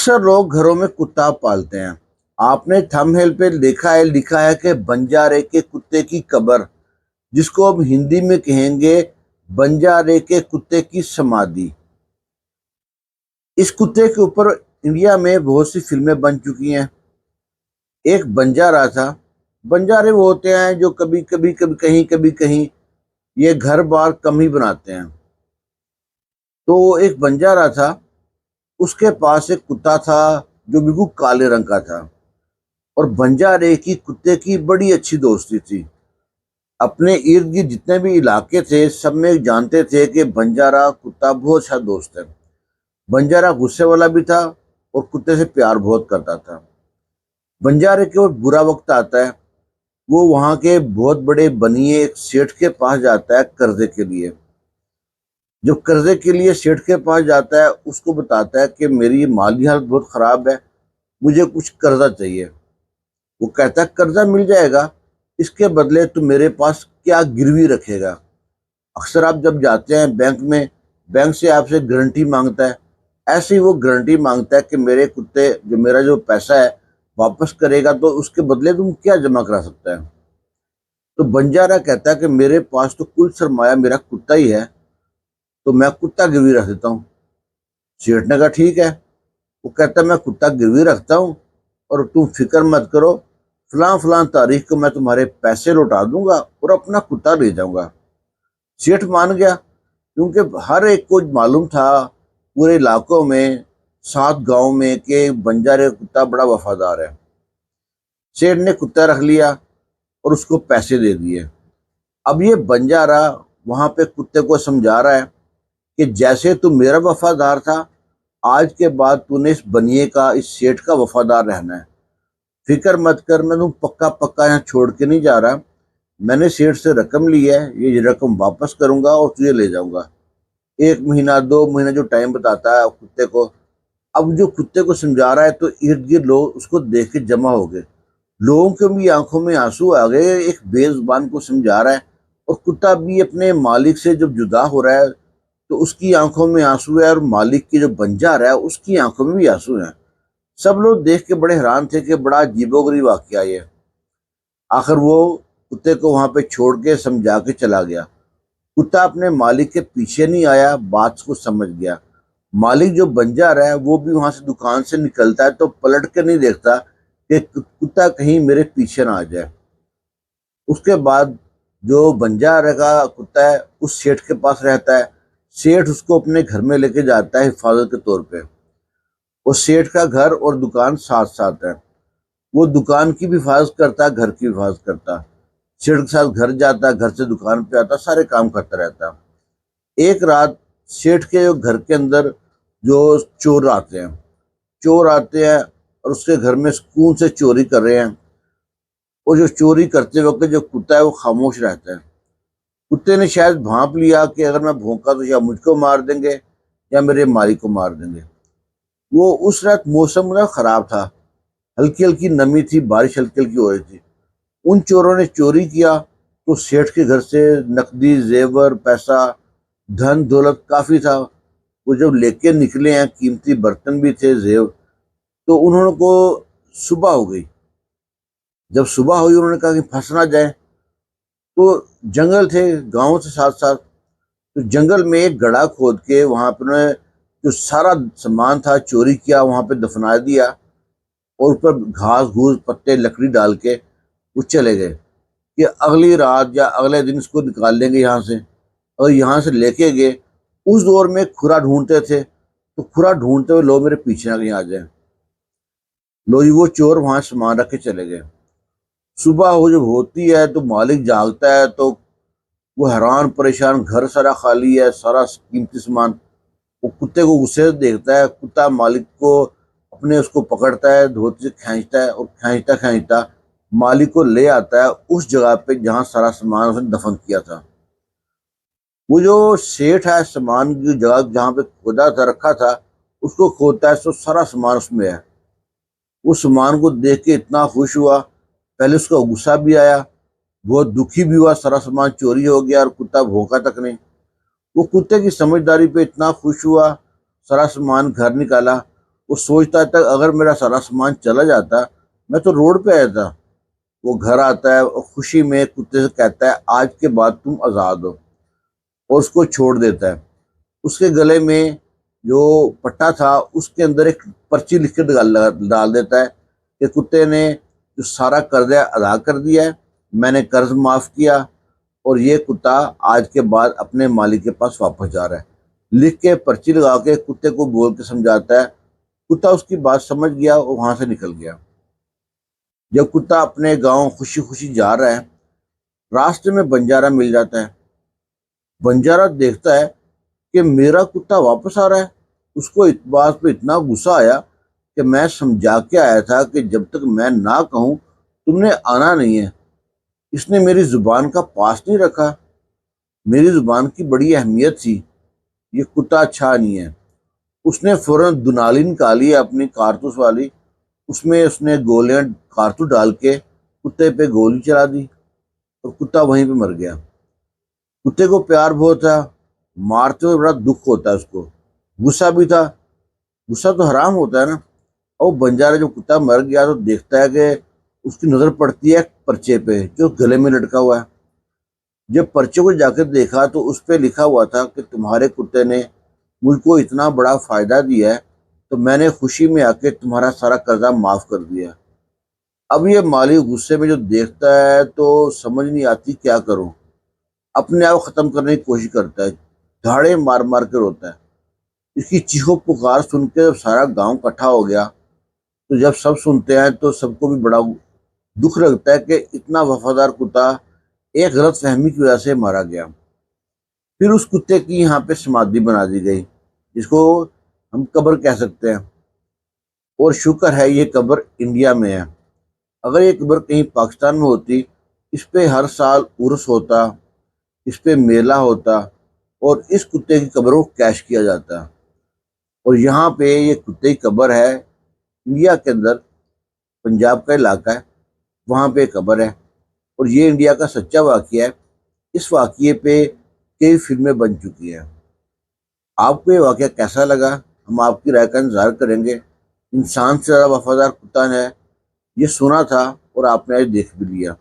اکثر لوگ گھروں میں کتا پالتے ہیں۔ آپ نے تھمبنیل پہ لکھا ہے کہ بنجارے کے کتے کی قبر، جس کو اب ہندی میں کہیں گے بنجارے کے کتے کی سمادھی۔ اس کتے کے اوپر انڈیا میں بہت سی فلمیں بن چکی ہیں۔ ایک بنجارا تھا۔ بنجارے وہ ہوتے ہیں جو کبھی کہیں یہ گھر بار کم ہی بناتے ہیں۔ تو ایک بنجارا تھا، اس کے پاس ایک کتا تھا جو بالکل کالے رنگ کا تھا، اور بنجارے کی کتے کی بڑی اچھی دوستی تھی۔ اپنے ارد گرد جتنے بھی علاقے تھے سب میں جانتے تھے کہ بنجارا کتا بہت اچھا دوست ہے۔ بنجارا غصے والا بھی تھا اور کتے سے پیار بہت کرتا تھا۔ بنجارے کے وہ برا وقت آتا ہے، وہ وہاں کے بہت بڑے بنیے ایک سیٹھ کے پاس جاتا ہے قرضے کے لیے۔ جب قرضے کے لیے سیٹھ کے پاس جاتا ہے، اس کو بتاتا ہے کہ میری مالی حالت بہت خراب ہے، مجھے کچھ قرضہ چاہیے۔ وہ کہتا ہے قرضہ مل جائے گا، اس کے بدلے تو میرے پاس کیا گروی رکھے گا۔ اکثر آپ جب جاتے ہیں بینک میں، بینک سے آپ سے گارنٹی مانگتا ہے، ایسے ہی وہ گارنٹی مانگتا ہے کہ میرے کتے میرا جو پیسہ ہے واپس کرے گا، تو اس کے بدلے تم کیا جمع کرا سکتا ہے۔ تو بنجارا کہتا ہے کہ میرے پاس تو کل سرمایہ میرا کتا ہی ہے، تو میں کتا گروی رکھ دیتا ہوں۔ سیٹھ نے کہا ٹھیک ہے۔ وہ کہتا ہے میں کتا گروی رکھتا ہوں، اور تم فکر مت کرو، فلاں تاریخ کو میں تمہارے پیسے لوٹا دوں گا اور اپنا کتا لے جاؤں گا۔ سیٹھ مان گیا، کیونکہ ہر ایک کو معلوم تھا پورے علاقوں میں، 7 گاؤں میں، کہ بنجارے کتا بڑا وفادار ہے۔ سیٹھ نے کتا رکھ لیا اور اس کو پیسے دے دیے۔ اب یہ بنجارا وہاں پہ کتے کو سمجھا رہا ہے کہ جیسے تو میرا وفادار تھا، آج کے بعد تو نے اس بنیے کا، اس سیٹھ کا وفادار رہنا ہے۔ فکر مت کر، میں تم پکا یہاں چھوڑ کے نہیں جا رہا، میں نے سیٹھ سے رقم لی ہے، یہ رقم واپس کروں گا اور تجھے لے جاؤں گا۔ 1 مہینہ 2 مہینہ جو ٹائم بتاتا ہے کتے کو۔ اب جو کتے کو سمجھا رہا ہے تو ارد گرد لوگ اس کو دیکھ کے جمع ہو گئے، لوگوں کے بھی آنکھوں میں آنسو آ گئے۔ ایک بے زبان کو سمجھا رہا ہے، اور کتا بھی اپنے مالک سے جب جدا ہو رہا ہے تو اس کی آنکھوں میں آنسو ہے، اور مالک کی جو بنجارا ہے اس کی آنکھوں میں بھی آنسو ہیں۔ سب لوگ دیکھ کے بڑے حیران تھے کہ بڑا عجیب و غریب واقعہ یہ۔ آخر وہ کتے کو وہاں پہ چھوڑ کے سمجھا کے چلا گیا۔ کتا اپنے مالک کے پیچھے نہیں آیا، بات کو سمجھ گیا۔ مالک جو بنجارا ہے وہ بھی وہاں سے دکان سے نکلتا ہے تو پلٹ کے نہیں دیکھتا کہ کتا کہیں میرے پیچھے نہ آ جائے۔ اس کے بعد جو بنجارا کا کتا ہے اس سیٹھ کے پاس رہتا ہے۔ سیٹھ اس کو اپنے گھر میں لے کے جاتا ہے حفاظت کے طور پہ۔ وہ سیٹھ کا گھر اور دکان ساتھ ساتھ ہے، وہ دکان کی بھی حفاظت کرتا ہے، گھر کی بھی حفاظت کرتا ہے۔ سیٹھ کے ساتھ گھر جاتا ہے، گھر سے دکان پہ آتا ہے، سارے کام کرتا رہتا ہے۔ ایک رات سیٹھ کے گھر کے اندر جو چور آتے ہیں اور اس کے گھر میں سکون سے چوری کر رہے ہیں، اور جو چوری کرتے وقت جو کتا ہے وہ خاموش رہتا ہے۔ کتے نے شاید بھانپ لیا کہ اگر میں بھونکا تو یا مجھ کو مار دیں گے یا میرے مالک کو مار دیں گے۔ وہ اس رات موسم خراب تھا، ہلکی ہلکی نمی تھی، بارش ہلکی ہلکی ہو رہی تھی۔ ان چوروں نے چوری کیا تو سیٹھ کے گھر سے نقدی، زیور، پیسہ، دھن دولت کافی تھا۔ وہ جب لے کے نکلے ہیں، قیمتی برتن بھی تھے، زیور، تو انہوں کو صبح ہو گئی۔ جب صبح ہوئی انہوں نے کہا کہ پھنس نہ جائیں، تو جنگل تھے گاؤں سے ساتھ ساتھ، تو جنگل میں ایک گڑھا کھود کے وہاں پہ انہوں نے جو سارا سامان تھا چوری کیا وہاں پہ دفنا دیا، اور اوپر گھاس گھوس پتے لکڑی ڈال کے وہ چلے گئے کہ اگلی رات یا اگلے دن اس کو نکال لیں گے یہاں سے۔ اور یہاں سے لے کے گئے، اس دور میں کھرا ڈھونڈتے تھے، تو کھرا ڈھونڈتے ہوئے لوگ میرے پیچھے نہ کہیں آ جائیں۔ لو جی وہ چور وہاں سامان رکھ کے چلے گئے۔ صبح وہ جب ہوتی ہے تو مالک جاگتا ہے تو وہ حیران پریشان، گھر سارا خالی ہے، سارا قیمتی سامان۔ وہ کتے کو غصے سے دیکھتا ہے، کتا مالک کو اپنے اس کو پکڑتا ہے، دھوتی سے کھینچتا ہے، اور کھینچتا مالک کو لے آتا ہے اس جگہ پہ جہاں سارا سامان اس نے دفن کیا تھا۔ وہ جو سیٹھ ہے سامان کی جگہ جہاں پہ کھودا تھا رکھا تھا اس کو کھودتا ہے تو سارا سامان اس میں ہے۔ وہ سامان کو دیکھ کے اتنا خوش ہوا، پہلے اس کو غصہ بھی آیا، بہت دکھی بھی ہوا، سارا سامان چوری ہو گیا اور کتا بھونکا تک نہیں۔ وہ کتے کی سمجھداری پہ اتنا خوش ہوا، سارا سامان گھر نکالا، وہ سوچتا تھا اگر میرا سارا سامان چلا جاتا میں تو روڈ پہ آیا تھا۔ وہ گھر آتا ہے اور خوشی میں کتے سے کہتا ہے آج کے بعد تم آزاد ہو، اور اس کو چھوڑ دیتا ہے۔ اس کے گلے میں جو پٹا تھا اس کے اندر ایک پرچی لکھ کے ڈال دیتا ہے کہ کتے نے جو سارا قرضہ ادا کر دیا ہے، میں نے قرض معاف کیا، اور یہ کتا آج کے بعد اپنے مالک کے پاس واپس جا رہا ہے۔ لکھ کے پرچی لگا کے کتے کو بول کے سمجھاتا ہے۔ کتا اس کی بات سمجھ گیا اور وہاں سے نکل گیا۔ جب کتا اپنے گاؤں خوشی خوشی جا رہا ہے، راستے میں بنجارا مل جاتا ہے۔ بنجارا دیکھتا ہے کہ میرا کتا واپس آ رہا ہے۔ اس کو اس بات پہ اتنا غصہ آیا کہ میں سمجھا کے آیا تھا کہ جب تک میں نہ کہوں تم نے آنا نہیں ہے۔ اس نے میری زبان کا پاس نہیں رکھا، میری زبان کی بڑی اہمیت تھی، یہ کتا اچھا نہیں ہے۔ اس نے فوراً دنالی نکالی اپنی کارتوس والی، اس میں اس نے گولیاں کارتوس ڈال کے کتے پہ گولی چلا دی اور کتا وہیں پہ مر گیا۔ کتے کو پیار بہت تھا، مارتے ہوئے بڑا دکھ ہوتا ہے اس کو، غصہ بھی تھا۔ غصہ تو حرام ہوتا ہے نا۔ اور بنجارا جو کتا مر گیا تو دیکھتا ہے کہ اس کی نظر پڑتی ہے پرچے پہ جو گلے میں لٹکا ہوا ہے۔ جب پرچے کو جا کے دیکھا تو اس پہ لکھا ہوا تھا کہ تمہارے کتے نے مجھ کو اتنا بڑا فائدہ دیا ہے تو میں نے خوشی میں آ کے تمہارا سارا قرضہ معاف کر دیا۔ اب یہ مالی غصے میں جو دیکھتا ہے تو سمجھ نہیں آتی کیا کروں، اپنے آپ ختم کرنے کی کوشش کرتا ہے، دھاڑے مار مار کے روتا ہے۔ اس کی چیخو پکار سن کے جب سارا گاؤں اکٹھا ہو گیا تو جب سب سنتے ہیں تو سب کو بھی بڑا دکھ لگتا ہے کہ اتنا وفادار کتا ایک غلط فہمی کی وجہ سے مارا گیا۔ پھر اس کتے کی یہاں پہ سمادھی بنا دی گئی جس کو ہم قبر کہہ سکتے ہیں، اور شکر ہے یہ قبر انڈیا میں ہے۔ اگر یہ قبر کہیں پاکستان میں ہوتی، اس پہ ہر سال عرس ہوتا، اس پہ میلہ ہوتا، اور اس کتے کی قبر کو کیش کیا جاتا۔ اور یہاں پہ یہ کتے کی قبر ہے انڈیا کے اندر، پنجاب کا علاقہ ہے، وہاں پہ قبر ہے، اور یہ انڈیا کا سچا واقعہ ہے۔ اس واقعے پہ کئی فلمیں بن چکی ہیں۔ آپ کو یہ واقعہ کیسا لگا؟ ہم آپ کی رائے کا انتظار کریں گے۔ انسان سے زیادہ وفادار کتا ہے، یہ سنا تھا اور آپ نے آج دیکھ بھی لیا۔